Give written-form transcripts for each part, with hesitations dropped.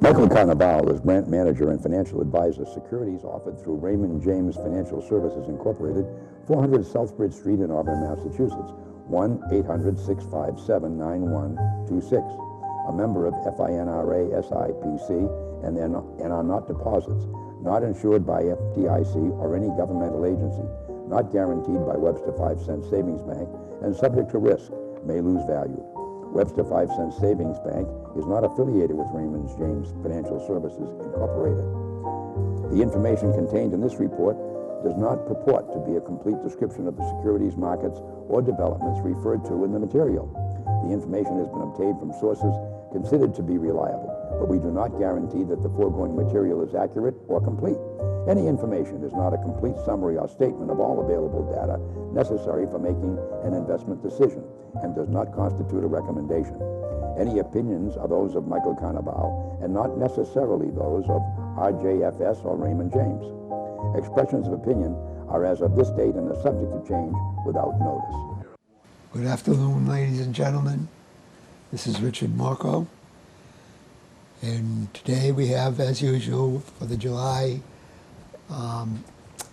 Michael Carnevale is branch manager and financial advisor. Securities offered through Raymond James Financial Services Incorporated, 400 Southbridge Street in Auburn, Massachusetts. 1-800-657-9126. A member of FINRA SIPC and are not deposits, not insured by FDIC or any governmental agency, not guaranteed by Webster 5 Cent Savings Bank, and subject to risk, may lose value. Webster 5 Cent Savings Bank is not affiliated with Raymond James Financial Services Incorporated. The information contained in this report does not purport to be a complete description of the securities markets or developments referred to in the material. The information has been obtained from sources considered to be reliable, but we do not guarantee that the foregoing material is accurate or complete. Any information is not a complete summary or statement of all available data necessary for making an investment decision and does not constitute a recommendation. Any opinions are those of Michael Carnevale and not necessarily those of RJFS or Raymond James. Expressions of opinion are as of this date and are subject to change without notice. Good afternoon, ladies and gentlemen. This is Richard Morchoe, and today we have, as usual, for the July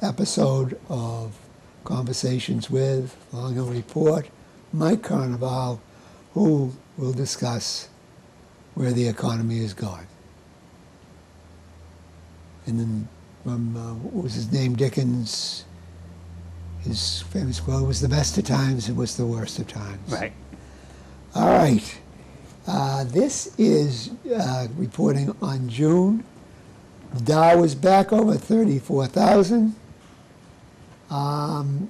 episode of Conversations with, along a report, Mike Carnevale, who will discuss where the economy is going. And then from, what was his name, Dickens, his famous quote, "It was the best of times, it was the worst of times." Right. All right. This is reporting on June. Dow was back over 34,000.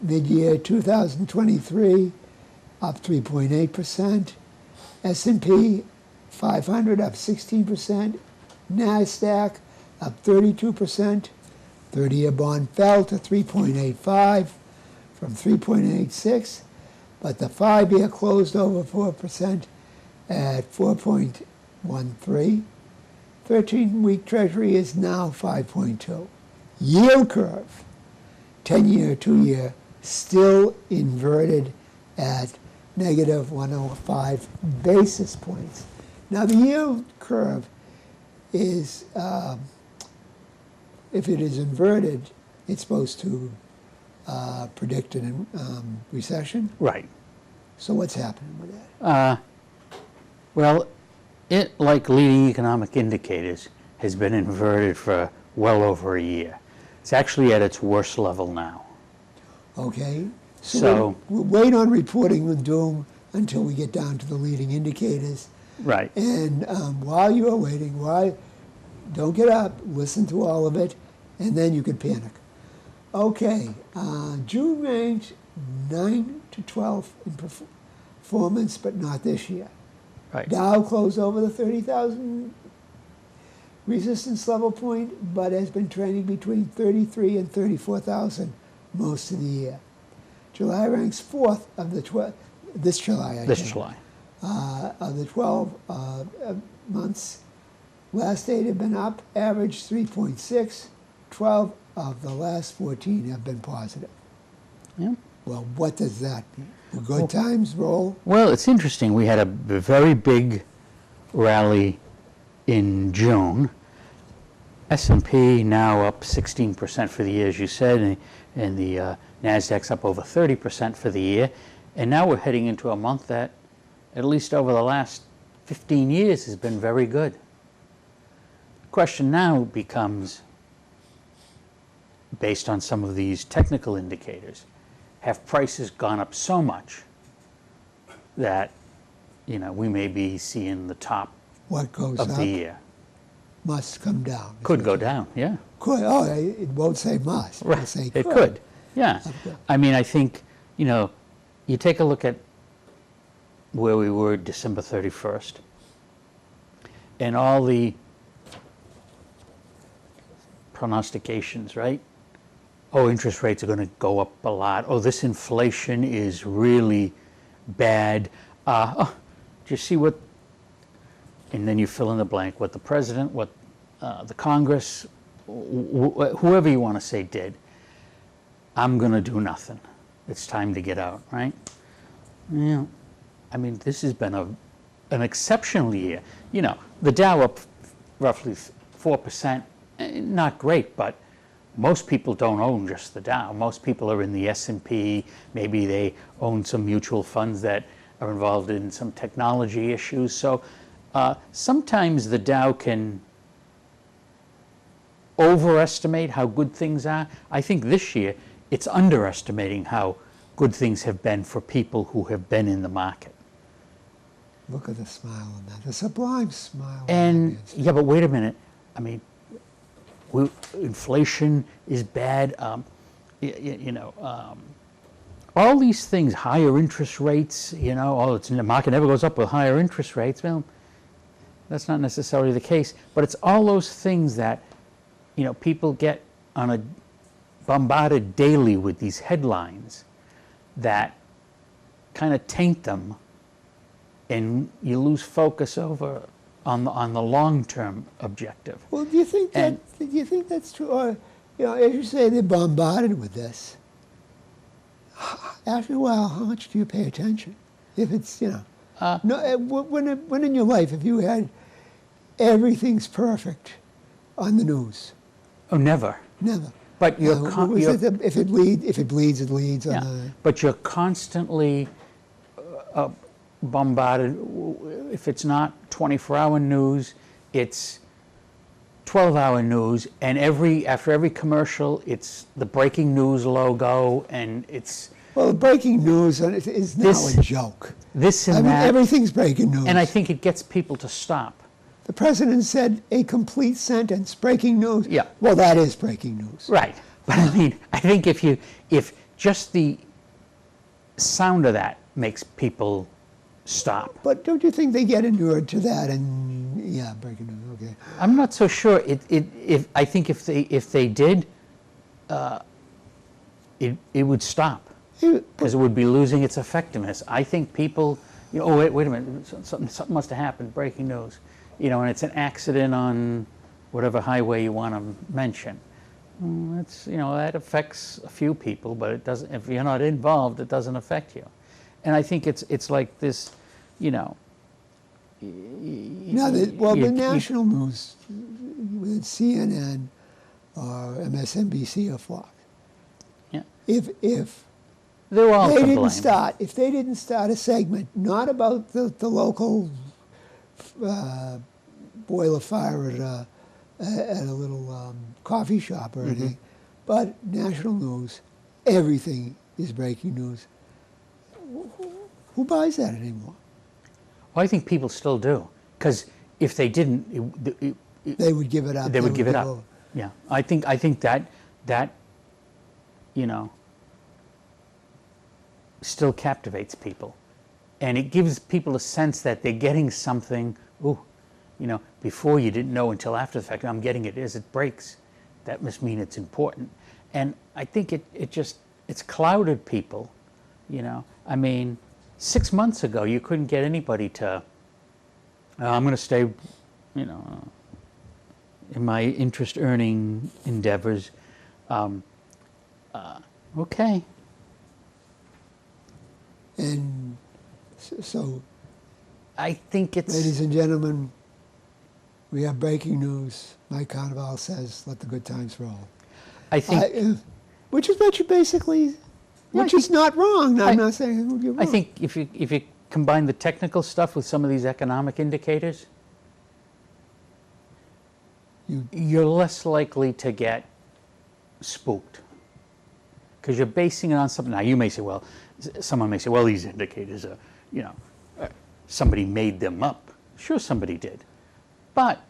Mid-year 2023, up 3.8%. S&P 500 up 16%. NASDAQ up 32%. 30-year bond fell to 3.85 from 3.86, but the 5-year closed over 4% at 4.13. 13-week Treasury is now 5.2. Yield curve, 10-year, 2-year, still inverted at negative 105 basis points. Now the yield curve is, if it is inverted, it's supposed to predict a recession. Right. So what's happening with that? Well, it, like leading economic indicators, has been inverted for well over a year. It's actually at its worst level now. Okay. So we'll wait on reporting the doom until we get down to the leading indicators. right. And while you are waiting, don't get up, listen to all of it, and then you can panic. Okay, June range 9 to 12 in performance, but not this year. Right. Dow closed over the 30,000 resistance level point, but has been trading between 33 and 34,000 most of the year. July ranks 4th of the 12, this July, I This think, July. of the 12 months. Last 8 have been up, average 3.6. 12 of the last 14 have been positive. Yeah. Well, what does that mean? The good times roll? Well, it's interesting. We had a very big rally in June. S&P now up 16% for the year, as you said, and the NASDAQ's up over 30% for the year. And now we're heading into a month that, at least over the last 15 years, has been very good. The question now becomes, based on some of these technical indicators, have prices gone up so much that, we may be seeing the top What goes of up the year? must come down. Could go down, yeah. Could. Oh, it won't say must. It'll Right. say It could, yeah. Okay. I mean, I think, you take a look at where we were December 31st, and all the prognostications, right? Oh, interest rates are going to go up a lot. Oh, this inflation is really bad. Do you see what? And then you fill in the blank what the president, what the Congress, whoever you want to say did. I'm going to do nothing. It's time to get out, right? Yeah. I mean, this has been an exceptional year. The Dow up roughly 4%. Not great, but most people don't own just the Dow. Most people are in the S&P. Maybe they own some mutual funds that are involved in some technology issues. So sometimes the Dow can overestimate how good things are. I think this year it's underestimating how good things have been for people who have been in the market. Look at the smile on that, the sublime smile. on And that man's face. yeah, but wait a minute. I mean, inflation is bad. All these things, higher interest rates. The market never goes up with higher interest rates. Well, that's not necessarily the case. But it's all those things that people get bombarded daily with these headlines that kind of taint them, and you lose focus on the long-term objective. Well, do you think that's true? Or, as you say, they're bombarded with this. After a while, how much do you pay attention? If it's, when in your life, if you had everything's perfect on the news? Oh, never. Never. But if it bleeds, it leads. Yeah. But you're constantly bombarded. If it's not 24-hour news, it's 12-hour news, and after every commercial, it's the breaking news logo, and it's... Well, the breaking news is now a joke. This and that. Everything's breaking news. And I think it gets people to stop. The president said a complete sentence, breaking news. Yeah. Well, that is breaking news. Right. But I mean, I think if just the sound of that makes people stop. But don't you think they get inured to that? And yeah, breaking news. Okay. I'm not so sure. I think if they did, it would stop, because it would be losing its effectiveness. I think people, oh wait a minute, something must have happened. Breaking news, and it's an accident on whatever highway you want to mention. It's that affects a few people, but it doesn't. If you're not involved, it doesn't affect you. And I think it's like this, Now, the national news, with CNN or MSNBC or Fox, yeah, if they're all they to didn't blame. if they didn't start a segment not about the local boiler fire at a little coffee shop or anything, but national news, everything is breaking news. Who buys that anymore? Well, I think people still do, because if they didn't, They would give it up. they would give it up. over. Yeah, I think that still captivates people, and it gives people a sense that they're getting something. Ooh, before you didn't know until after the fact. I'm getting it as it breaks. That must mean it's important, and I think it's clouded people. I mean, 6 months ago you couldn't get anybody to. I'm going to stay, in my interest-earning endeavors. Okay. And so, I think it's... ladies and gentlemen, we have breaking news. Mike Carnevale says, "Let the good times roll." I think... Which is what you basically... Which is not wrong. I'm not saying you're wrong. I think if you combine the technical stuff with some of these economic indicators, you're less likely to get spooked, because you're basing it on something. Now, you may say, someone may say, well, these indicators are, somebody made them up. Sure, somebody did. But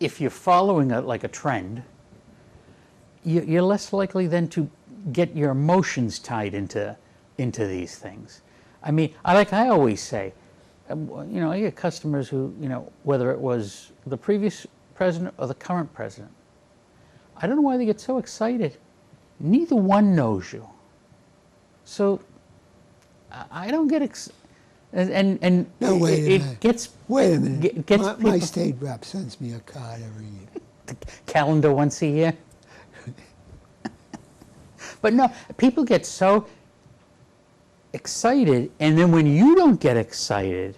if you're following like a trend, you're less likely then to get your emotions tied into these things. I mean, I always say, I get customers who, whether it was the previous president or the current president, I don't know why they get so excited. Neither one knows you. So I don't get and No, wait a it minute. gets... Wait a minute. Gets My people- state rep sends me a card every year. the calendar once a year. But no, people get so excited, and then when you don't get excited,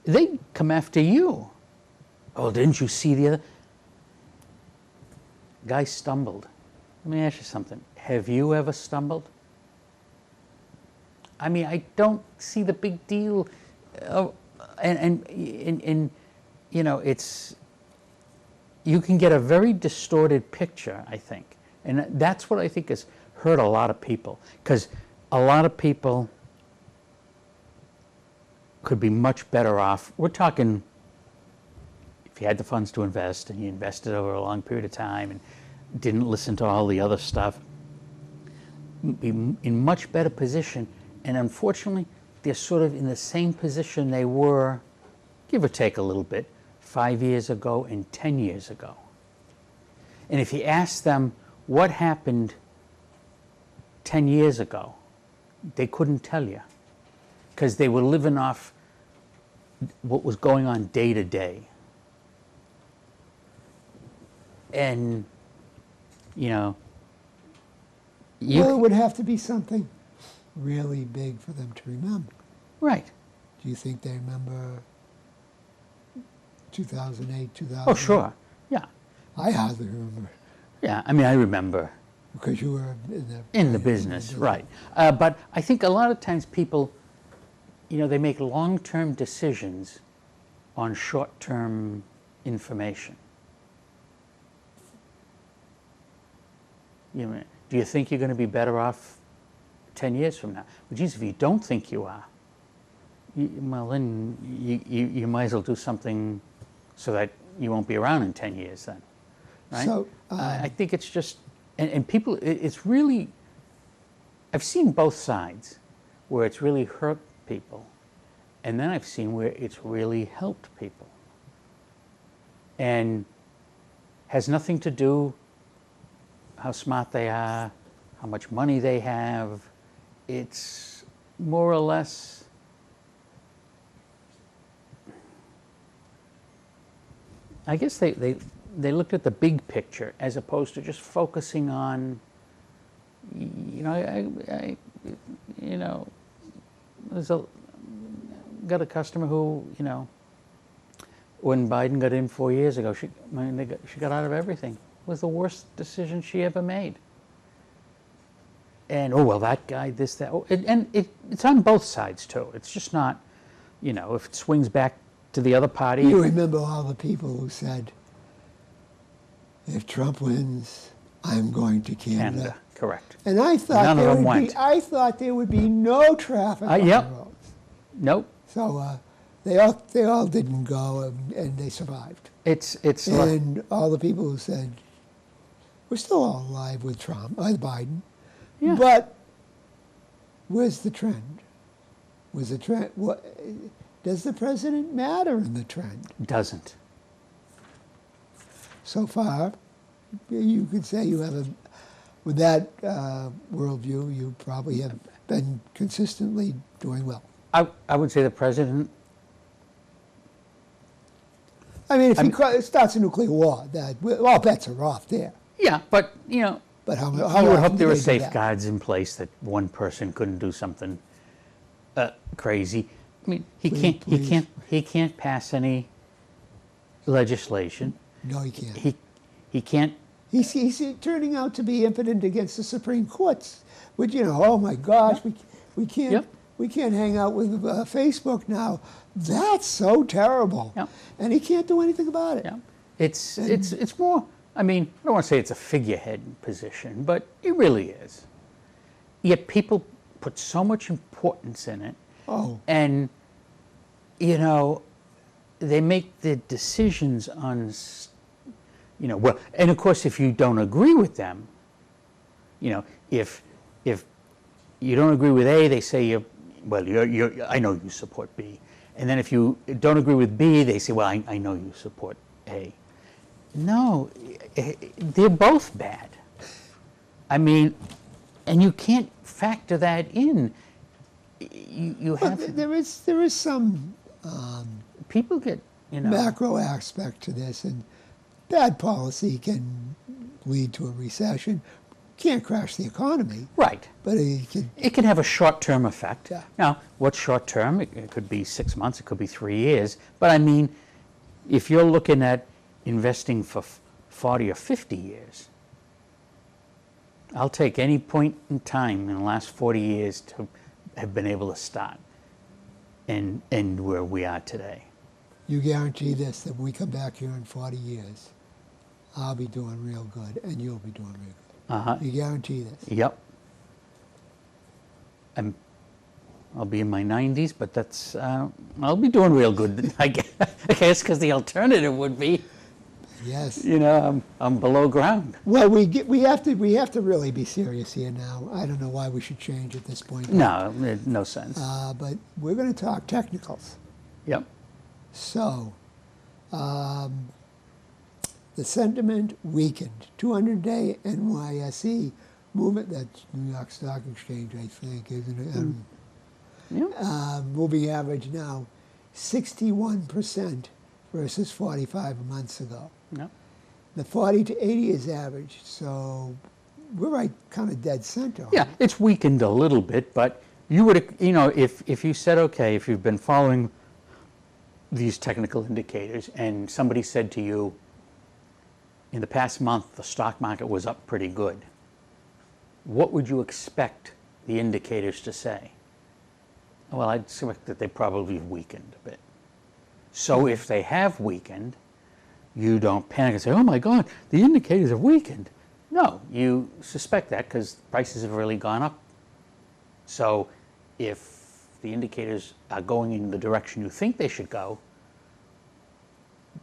they come after you. Oh, didn't you see the other? Guy stumbled. Let me ask you something. Have you ever stumbled? I mean, I don't see the big deal. And you know, it's, you can get a very distorted picture, I think. And that's what I think has hurt a lot of people. Because a lot of people could be much better off. We're talking, if you had the funds to invest and you invested over a long period of time and didn't listen to all the other stuff, be in much better position. And unfortunately, they're sort of in the same position they were, give or take a little bit, 5 years ago and 10 years ago. And if you ask them what happened 10 years ago, they couldn't tell you, because they were living off what was going on day to day. And, you know, well, it would have to be something really big for them to remember. Right. Do you think they remember 2008, 2000? Oh, sure. Yeah. I hardly remember. Yeah, I mean, I remember. Because you were in the business, right. But I think a lot of times people, you know, they make long-term decisions on short-term information. You know, do you think you're going to be better off 10 years from now? Well, geez, if you don't think you are, well, then you might as well do something so that you won't be around in 10 years then, right? So, I think it's just, and people, it's really, I've seen both sides where it's really hurt people, and then I've seen where it's really helped people. And has nothing to do how smart they are, how much money they have. It's more or less, I guess they looked at the big picture as opposed to just focusing on, you know, got a customer who, you know, when Biden got in 4 years ago, she got out of everything. It was the worst decision she ever made. And, oh, well, that guy, this, that. Oh, and it's on both sides, too. It's just not, you know, if it swings back to the other party. You remember all the people who said, if Trump wins, I'm going to Canada. Correct. And I thought None of them went. I thought there would be no traffic on yep. the roads. Nope. So they all didn't go, and they survived. It's and all the people who said, we're still all alive with Trump, with Biden. Yeah. But where's the trend? Was the trend? What does the president matter in the trend? Doesn't. So far, you could say you have with that worldview, you probably have been consistently doing well. I would say the president. I mean, if he starts a nuclear war, all bets are off there. Yeah, but you know. But how you would hope there were do they do safeguards in place that one person couldn't do something crazy. I mean, he can't pass any legislation. No, he can't. He can't. He's turning out to be impotent against the Supreme Courts. Which, you know, oh my gosh, we can't Yep. we can't hang out with Facebook now. That's so terrible. Yep. And he can't do anything about it. Yeah, it's more. I mean, I don't want to say it's a figurehead position, but it really is. Yet people put so much importance in it. Oh. And, you know, they make the decisions on, you know, well, and of course, if you don't agree with them, you know, if you don't agree with A, they say you're I know you support B. And then if you don't agree with B, they say, well, I know you support A. No, they're both bad. I mean, and you can't factor that in. You have there is some people get, you know, macro aspect to this, and bad policy can lead to a recession. can't crash the economy, Right. but it could. It can have a short-term effect. Yeah. Now, what's short-term? It could be 6 months, it could be 3 years. But I mean, if you're looking at investing for 40 or 50 years, I'll take any point in time in the last 40 years to have been able to start and end where we are today. You guarantee this, that when we come back here in 40 years, I'll be doing real good, and you'll be doing real good. Uh-huh. You guarantee this? Yep. I'll be in my 90s, but that's I'll be doing real good. I guess because the alternative would be, Yes. you know, I'm below ground. Well, we have to really be serious here now. I don't know why we should change at this point. No, no sense. But we're going to talk technicals. Yep. So, the sentiment weakened. 200-day NYSE movement, that's New York Stock Exchange, I think, isn't it? Yep. Moving average now 61% versus 45 months ago. Yep. The 40 to 80 is average, so we're right kind of dead center. Yeah, it's weakened a little bit, but you would, you know, if you said, okay, if you've been following these technical indicators and somebody said to you, in the past month, the stock market was up pretty good, what would you expect the indicators to say? Well, I'd expect that they probably weakened a bit. So if they have weakened, you don't panic and say, oh my God, the indicators have weakened. No, you suspect that because prices have really gone up. So if the indicators are going in the direction you think they should go,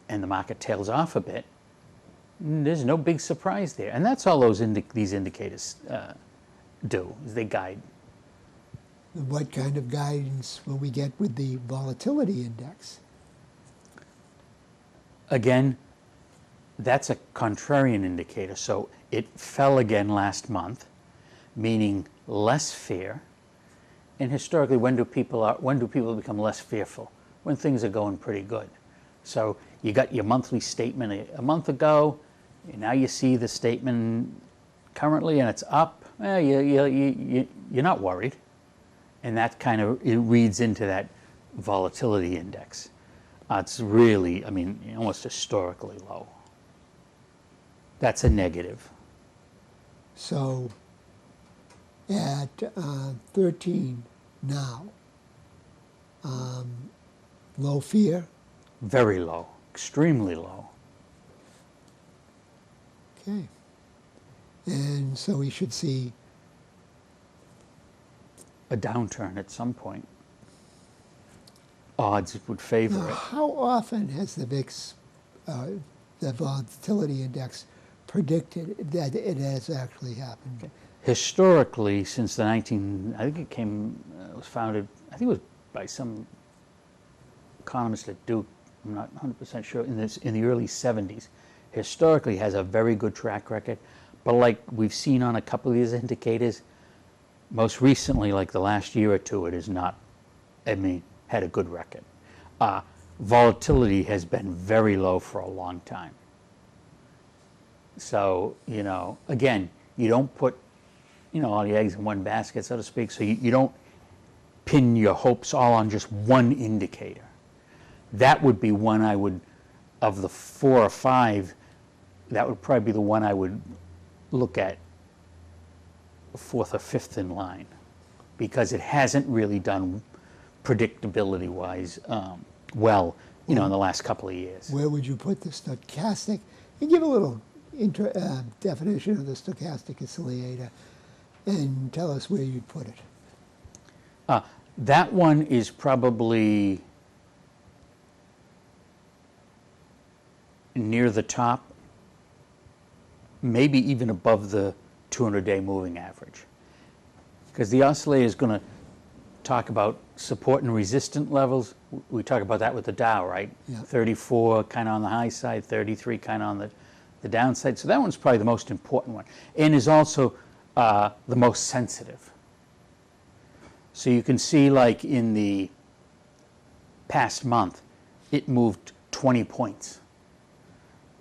and the market tails off a bit, there's no big surprise there. And that's all these indicators do, is they guide. What kind of guidance will we get with the volatility index? Again, that's a contrarian indicator. So it fell again last month, meaning less fear. And historically, when do people become less fearful? When things are going pretty good. So you got your monthly statement a month ago, and now you see the statement currently and it's up. You're not worried. And that kind of, it reads into that volatility index. It's really, I mean, almost historically low. That's a negative. So at 13 now, low fear. Very low, extremely low. Okay. And so we should see A downturn at some point. Odds would favor now, it. how often has the VIX, the volatility index, predicted that it has actually happened? Historically, since the I think it was founded, I think it was by some economist at Duke, I'm not 100% sure, in the early 70s. Historically has a very good track record, but like we've seen on a couple of these indicators, most recently, like the last year or two, it is not, I mean, had a good record. Volatility has been very low for a long time. So, you know, again, you don't put, you know, all the eggs in one basket, so to speak, so you don't pin your hopes all on just one indicator. That would be one I would, of the 4 or 5, that would probably be the one I would look at fourth or fifth in line, because it hasn't really done predictability-wise well, you know, in the last couple of years. Where would you put the stochastic? And give a little definition of the stochastic oscillator and tell us where you'd put it. That one is probably near the top, maybe even above the 200-day moving average. Because the oscillator is going to talk about support and resistant levels. We talk about that with the Dow, right? Yeah. 34 kind of on the high side, 33 kind of on the downside. So that one's probably the most important one, and is also the most sensitive. So you can see, like in the past month, it moved 20 points.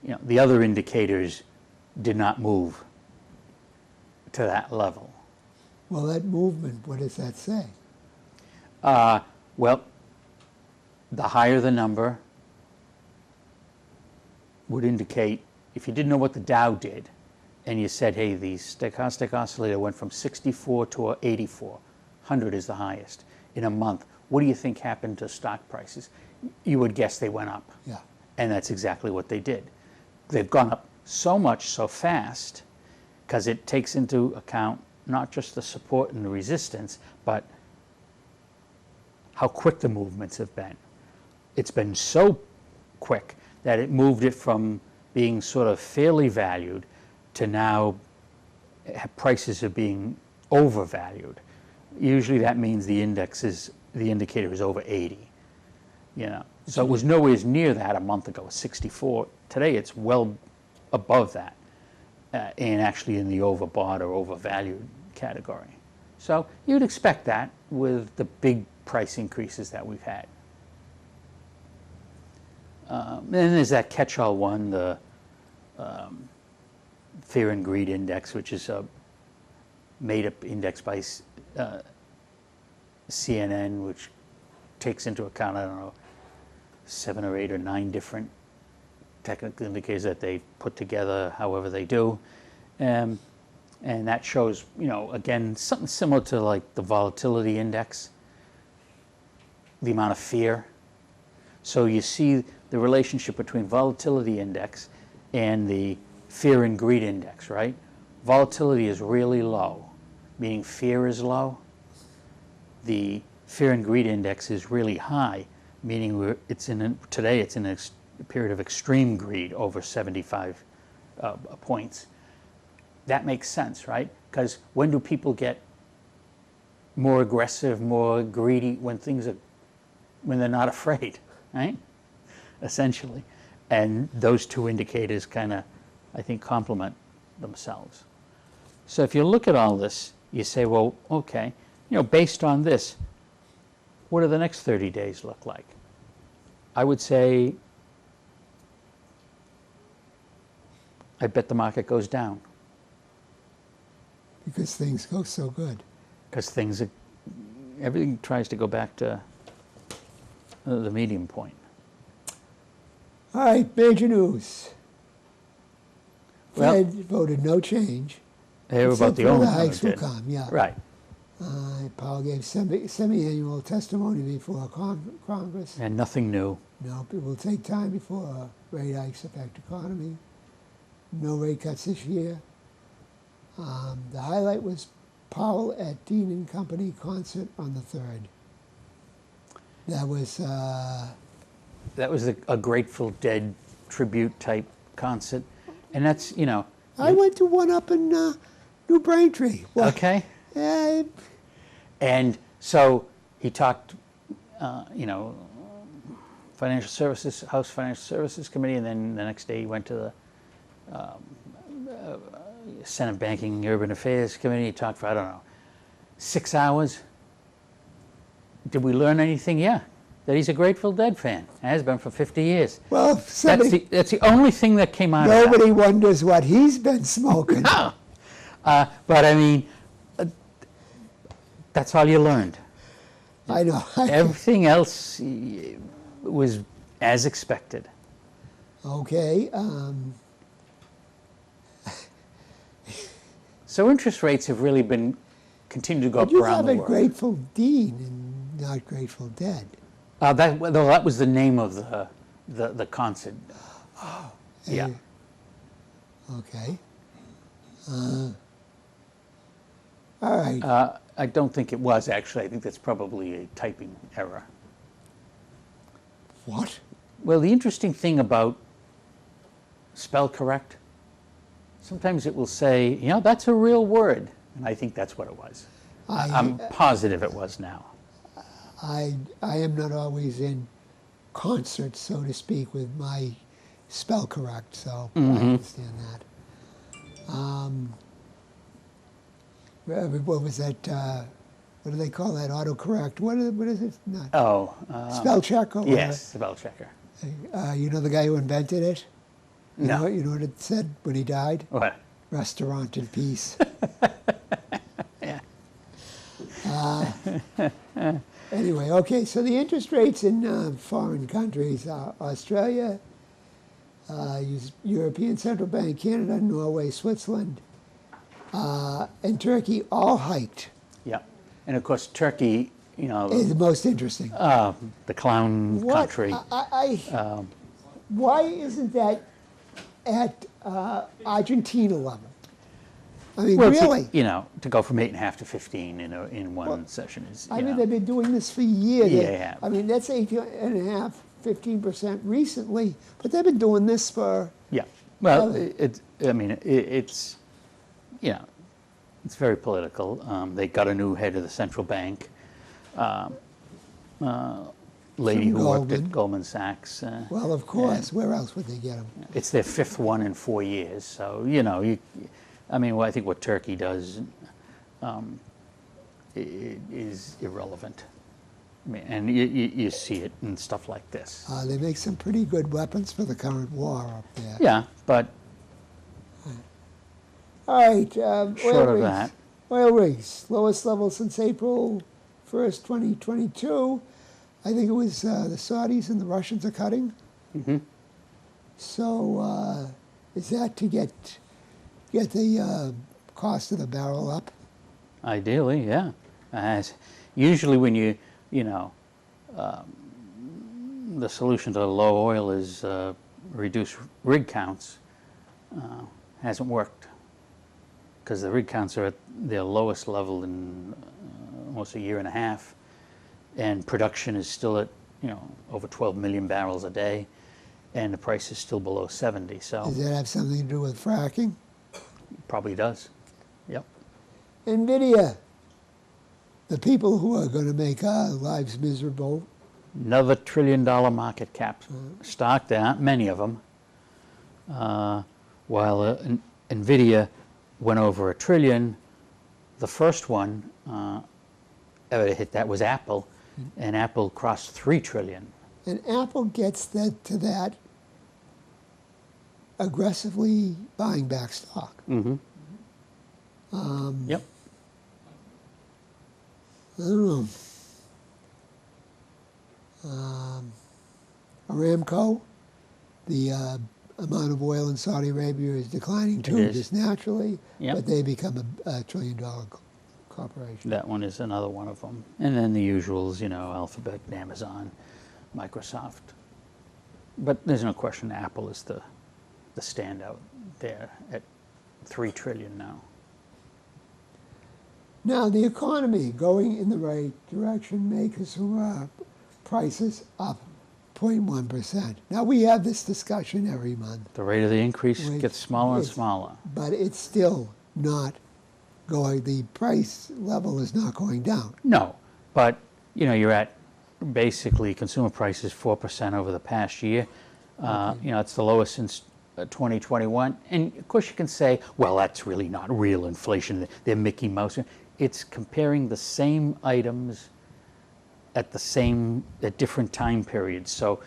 You know, the other indicators did not move to that level. Well, that movement, what does that say? Well, the higher the number would indicate, if you didn't know what the Dow did, and you said, hey, the stochastic oscillator went from 64 to 84, 100 is the highest in a month. What do you think happened to stock prices? You would guess they went up. Yeah. And that's exactly what they did. They've gone up so much, so fast, because it takes into account not just the support and the resistance, but how quick the movements have been. It's been so quick that it moved it from being sort of fairly valued to now prices are being overvalued. Usually that means the indicator is over 80. You know, so it was nowhere near that a month ago, 64. Today it's well above that, and actually in the overbought or overvalued category. So you'd expect that with the big price increases that we've had. Then there's that catch-all one, the Fear and Greed Index, which is a made-up index by CNN, which takes into account, I don't know, 7 or 8 or 9 different technical indicators that they put together, however they do. And that shows, you know, again, something similar to like the volatility index, the amount of fear. So you see the relationship between volatility index and the fear and greed index, right? Volatility is really low, meaning fear is low. The fear and greed index is really high, meaning today it's in a period of extreme greed, over 75 points. That makes sense, right? Because when do people get more aggressive, more greedy? When they're not afraid, right? Essentially. And those two indicators kind of, I think, complement themselves. So if you look at all this, you say, well, okay, you know, based on this, what do the next 30 days look like? I would say, I bet the market goes down. Because things go so good. Because everything tries to go back to the medium point. All right, major news. Well, Fed voted no change. They were about except the for only the one hikes who will did. come, yeah. Right. Powell gave semi-annual testimony before Congress. And nothing new. No, it will take time before rate hikes affect economy. No rate cuts this year. The highlight was Powell at Dean and Company concert on the 3rd. That was a Grateful Dead tribute type concert. And that's, you know. I went to one up in New Braintree. Well, Okay. Yeah. And so he talked, you know, Financial Services, House Financial Services Committee, and then the next day he went to the Senate Banking Urban Affairs Committee. He talked for, I don't know, 6 hours. Did we learn anything? Yeah. That he's a Grateful Dead fan. Has been for 50 years. Well, that's the only thing that came out of that. Nobody wonders what he's been smoking. No. But I mean, that's all you learned. I know. Everything else was as expected. Okay. So interest rates have really been continued to go up You around have the a world. Grateful Dean and not Grateful Dead. That was the name of the concert. Yeah. Okay. All right. I don't think it was, actually. I think that's probably a typing error. What? Well, the interesting thing about spell correct, sometimes it will say, you know, that's a real word. And I think that's what it was. I'm positive it was now. I am not always in concert, so to speak, with my spell correct, so I understand that. What was that? What do they call that? Autocorrect. What is it? Not spell check. Or, yes, spell checker. You know the guy who invented it? No. You know what it said when he died? What? restaurant in peace. Yeah. Anyway, okay, so the interest rates in foreign countries, Australia, European Central Bank, Canada, Norway, Switzerland, and Turkey all hiked. Yeah. And of course, Turkey, you know, Is the most interesting. the clown country. Why isn't that at Argentina level? I mean, Well, really? you know, to go from 8.5 to 15 in one session is. I you mean, know, they've been doing this for years. Yeah, they have. I mean, that's 8.5, 15% recently, but they've been doing this for. Yeah. Well, Really? it's, you know, it's very political. They got a new head of the central bank, lady From who worked Goldman. at Goldman Sachs. Well, of course. Where else would they get them? It's their fifth one in 4 years. So, you know, I think what Turkey does is irrelevant. I mean, and you see it in stuff like this. They make some pretty good weapons for the current war up there. Yeah, but All right. Short Oil of rigs. that. Oil rigs. Lowest level since April 1st, 2022. I think it was the Saudis and the Russians are cutting. Mm-hmm. So is that to get the cost of the barrel up? Ideally, yeah. Usually when you know, the solution to low oil is reduce rig counts, hasn't worked. Because the rig counts are at their lowest level in almost a year and a half, and production is still at, you know, over 12 million barrels a day, and the price is still below 70. So Does that have something to do with fracking? probably does. Yep. NVIDIA, the people who are going to make our lives miserable. Another $1 trillion market cap stock. There aren't many of them. While NVIDIA went over $1 trillion, the first one ever to hit that was Apple, and Apple crossed $3 trillion. And Apple gets to that aggressively buying back stock. Mm-hmm. Yep. I don't know. Aramco, the amount of oil in Saudi Arabia is declining too, is. just naturally, Yep. but they become a $1 trillion corporation. That one is another one of them. And then the usuals, you know, Alphabet, Amazon, Microsoft. But there's no question Apple is the standout there at $3 trillion now. Now, the economy going in the right direction, May consumer prices up 0.1%. Now, we have this discussion every month, The rate of the increase Which gets smaller and is- smaller. but it's still not going, the price level is not going down. No, but, you know, you're at basically consumer prices 4% over the past year. You know, it's the lowest since 2021. And of course you can say, well, that's really not real inflation. They're Mickey Mouse. It's comparing the same items at different time periods. So,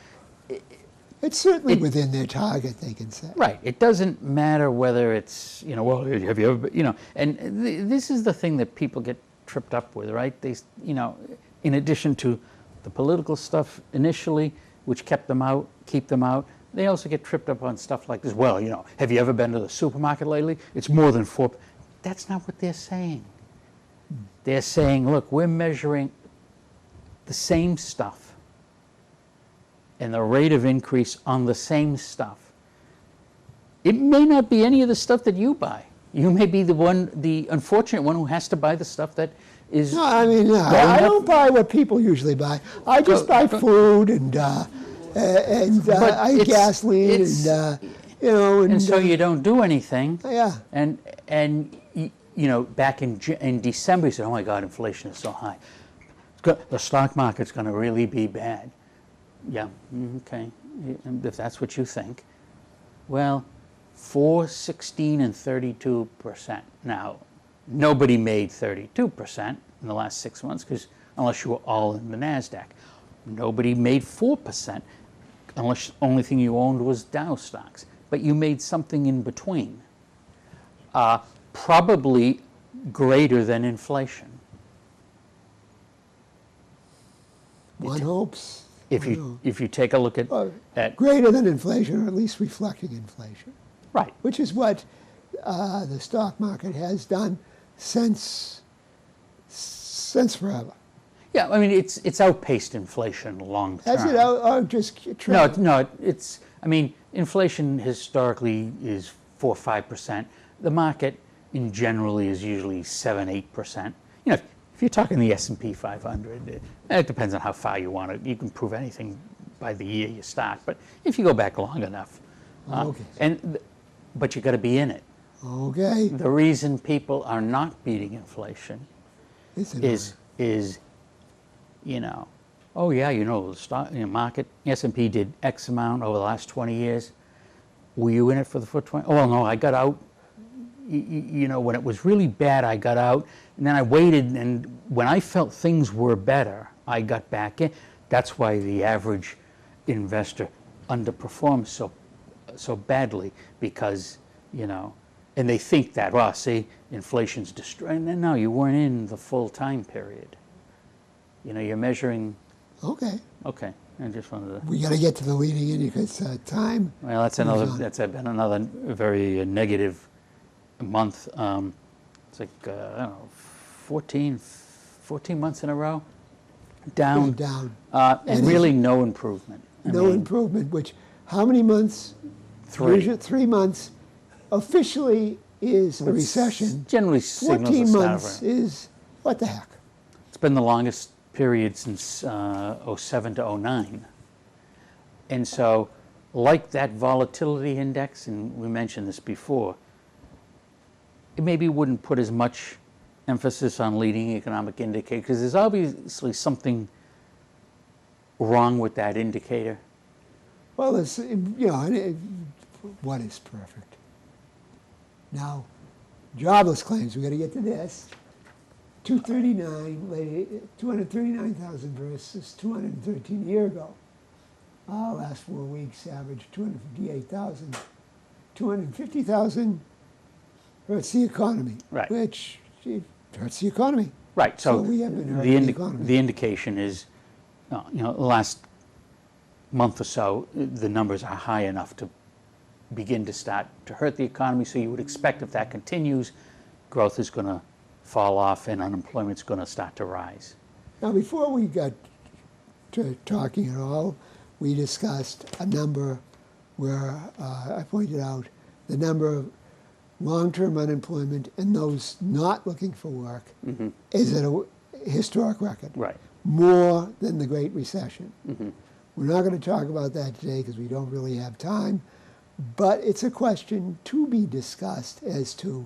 It's certainly within their target, they can say. right, it doesn't matter whether it's, you know, well, have you ever, you know, and this is the thing that people get tripped up with, right? They, you know, in addition to the political stuff initially, which keep them out, they also get tripped up on stuff like this. Well, you know, have you ever been to the supermarket lately? It's more than 4. That's not what they're saying. They're saying, look, we're measuring the same stuff and the rate of increase on the same stuff. It may not be any of the stuff that you buy. You may be the unfortunate one who has to buy the stuff that is. No, I mean, no, going I up. don't buy what people usually buy. I just buy food and I it's- gasoline it's- and you know. And so you don't do anything. Yeah. And you know, back in December, you said, oh my God, inflation is so high. The stock market's going to really be bad. Yeah, okay, if that's what you think. Well, 4, 16, and 32%. Now, nobody made 32% in the last 6 months, because unless you were all in the NASDAQ. Nobody made 4%, unless the only thing you owned was Dow stocks. But you made something in between. Probably greater than inflation. One hopes. If you take a look at Greater than inflation, or at least reflecting inflation, right, which is what the stock market has done since forever. yeah, I mean it's outpaced inflation long term. Has it out just trailed? No, it's. I mean, inflation historically is 4 or 5%. The market in generally is usually 7, 8%. You know, if you're talking the S&P 500, it depends on how far you want it. You can prove anything by the year you start, but if you go back long enough, Okay. But you got to be in it. Okay. The reason people are not beating inflation is, you know, oh yeah, you know, the stock market, S&P did X amount over the last 20 years. Were you in it for the full 20? Oh, well, no, I got out. You know, when it was really bad, I got out, and then I waited, and when I felt things were better, I got back in. That's why the average investor underperforms so badly, because, you know, and they think that, well, see, inflation's destroying. No, you weren't in the full time period. You know, you're measuring. Okay. Okay, I just wanted to. We got to get to the leading indicators time. Well, that's been another very negative month. It's like I don't know, 14 months in a row down. Down. And really no improvement. No improvement. Which how many months? 3. Usually 3 months. Officially is a recession. Generally signals 14 the start months of is what the heck. It's been the longest period since 07 to 09. And so, like that volatility index, and we mentioned this before, it maybe wouldn't put as much emphasis on leading economic indicator, because there's obviously something wrong with that indicator. Well, it's, you know, what is perfect? Now, jobless claims, we got to get to this. 239,000 versus 213 a year ago. Last 4 weeks averaged 258,000. 250,000 hurts the economy, Right. which hurts the economy. Right. So, we have been hurting the economy. the indication is, you know, the last month or so, the numbers are high enough to begin to start to hurt the economy. So you would expect if that continues, growth is going to fall off and unemployment's going to start to rise. Now, before we got to talking at all, we discussed a number where I pointed out the number of long-term unemployment and those not looking for work is at a historic record. Right. More than the Great Recession. We're not going to talk about that today because we don't really have time, but it's a question to be discussed as to,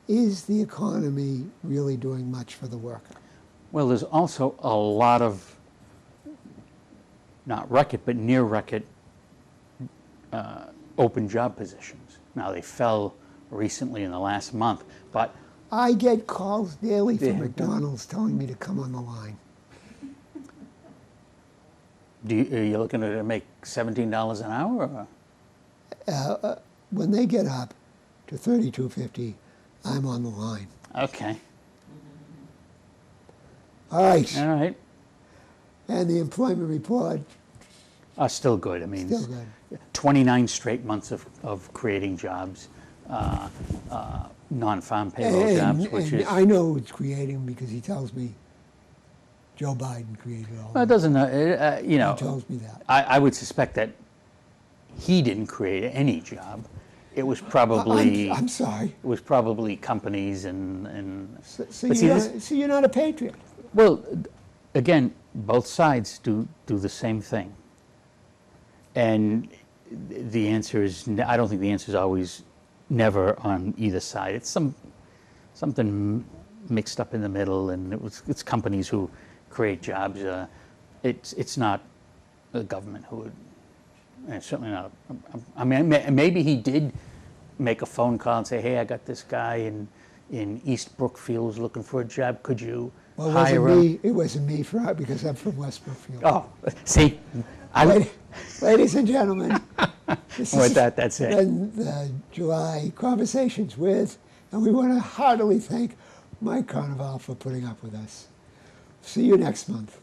is the economy really doing much for the worker? Well, there's also a lot of, not record, but near record open job positions. Now, they fell recently in the last month, but I get calls daily from Yeah. McDonald's telling me to come on the line. are you looking to make $17 an hour? Or? When they get up to $32.50, I'm on the line. Okay. All right. All right. And the employment report, Still good. I mean, still good. 29 straight months of creating jobs, non-farm payroll jobs, which and is. I know it's creating because he tells me Joe Biden created all Well, it that. doesn't. You know. He tells me that. I would suspect that he didn't create any job. It was probably. I'm sorry. It was probably companies and. So But see, you're not a patriot. Well, again, both sides do the same thing. And the answer is, I don't think the answer is always never on either side. It's something mixed up in the middle, and it's companies who create jobs. It's not the government who would, and certainly not. I mean, maybe he did make a phone call and say, hey, I got this guy in East Brookfield who's looking for a job. Could you Well, hire him. it wasn't me because I'm from West Brookfield. Oh, see, Ladies and gentlemen, this with is that, that's it. been the July Conversations with, and we want to heartily thank Mike Carnevale for putting up with us. See you next month.